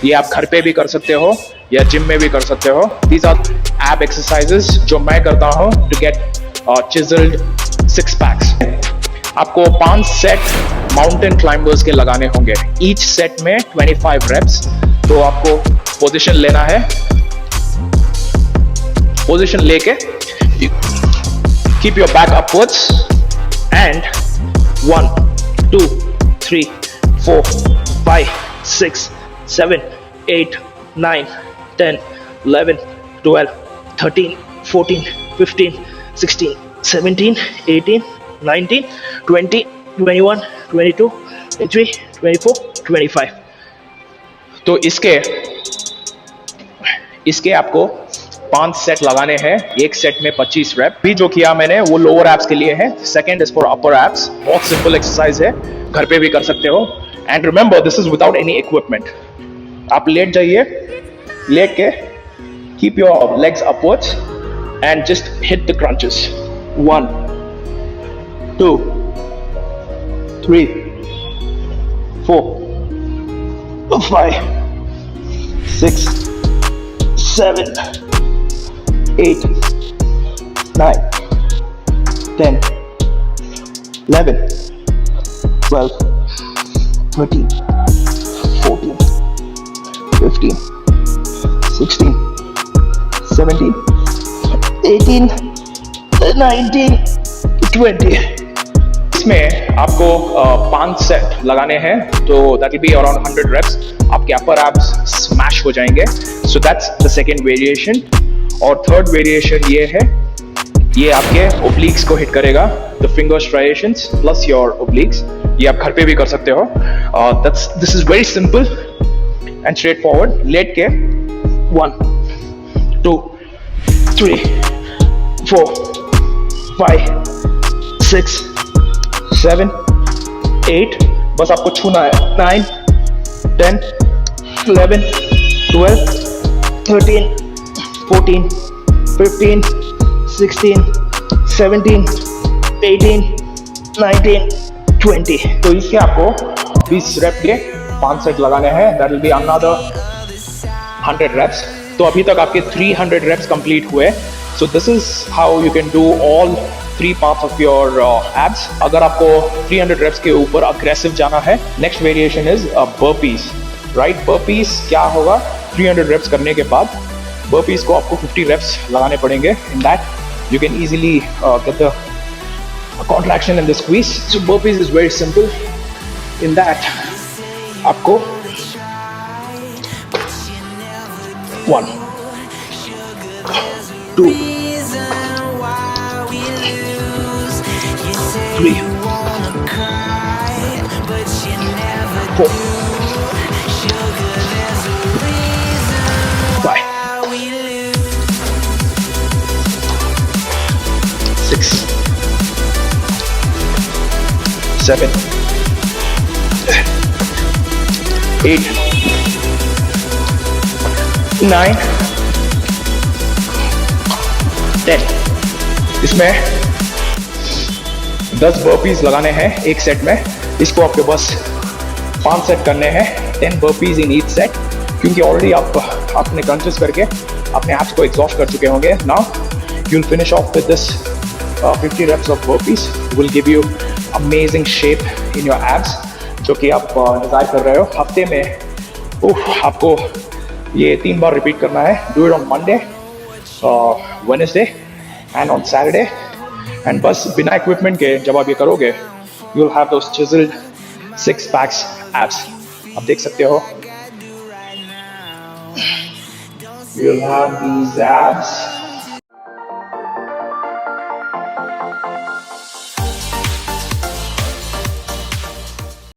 ये आप घर पे भी कर सकते हो या जिम में भी कर सकते हो। दीज आर एब एक्सरसाइजेस जो मैं करता हूँ to get chiselled six packs. आपको 5 सेट माउंटेन क्लाइंबर्स के लगाने होंगे, ईच सेट में 25 रेप्स। तो आपको पोजीशन लेना है, पोजीशन लेके keep your back upwards and 1 2 3 4 5 6 7 8 9 10 11 12 13 14 15 16 17 18 19 20 21 22 23 24 25। तो इसके आपको 5 सेट लगाने हैं, एक सेट में 25 रेप। भी जो किया मैंने वो लोअर एब्स के लिए है, second is for upper abs. बहुत सिंपल एक्सरसाइज है, घर पे भी कर सकते हो। And remember this is without any equipment. आप लेट जाइए, लेट के keep your legs upwards and just hit the crunches. 1 2 3 4 5 6 7 8 9 10 11 12 13 14 15 16 17 18 19 20। इसमें आपको 5 सेट लगाने हैं, तो that will be around 100 reps. आपके अपर एब्स स्मैश हो जाएंगे। So that's the second variation. और थर्ड वेरिएशन ये है, ये आपके ओब्लिक्स को हिट करेगा, the finger striations plus your obliques. ये आप घर पे भी कर सकते हो। This is very simple and straightforward. Let के 1 2 3 4 5 6 7 8, बस आपको छूना है, 9 10 11 12 13 14 15 16 17 18 19 20। तो इसके आपको 20 रेप के 5 सेट लगाने हैं, that will be another 100 reps. तो अभी तक आपके 300 रेप्स कंप्लीट हुए। So this is how you can do all 3 parts of your abs। अगर आपको 300 reps के ऊपर aggressive जाना है, next variation is burpees, right? burpees क्या होगा, 300 reps करने के बाद burpees को आपको 50 reps लगाने पड़ेंगे। In that you can easily get the contraction and the squeeze। So burpees is very simple। In that आपको 1 2 3 4 5 6 7 8 9 10। इसमें 10 बर्पीज लगाने हैं एक सेट में। इसको आपके बस 5 सेट करने हैं, 10 बर्पीज इन ईच सेट, क्योंकि ऑलरेडी आपने क्रंचेस करके अपने एब्स को एग्जॉस्ट कर चुके होंगे। Now you will finish off with this 50 reps of burpees। Will give you amazing shape in your abs, जो कि आप डिजायर कर रहे हो। हफ्ते में आपको ये 3 बार रिपीट करना है। Do it on Monday, Wednesday and on Saturday. And बस बिना इक्विपमेंट के जब आप ये करोगे, you will have those chiselled 6 PACS abs. आप देख सकते हो, you will have these abs.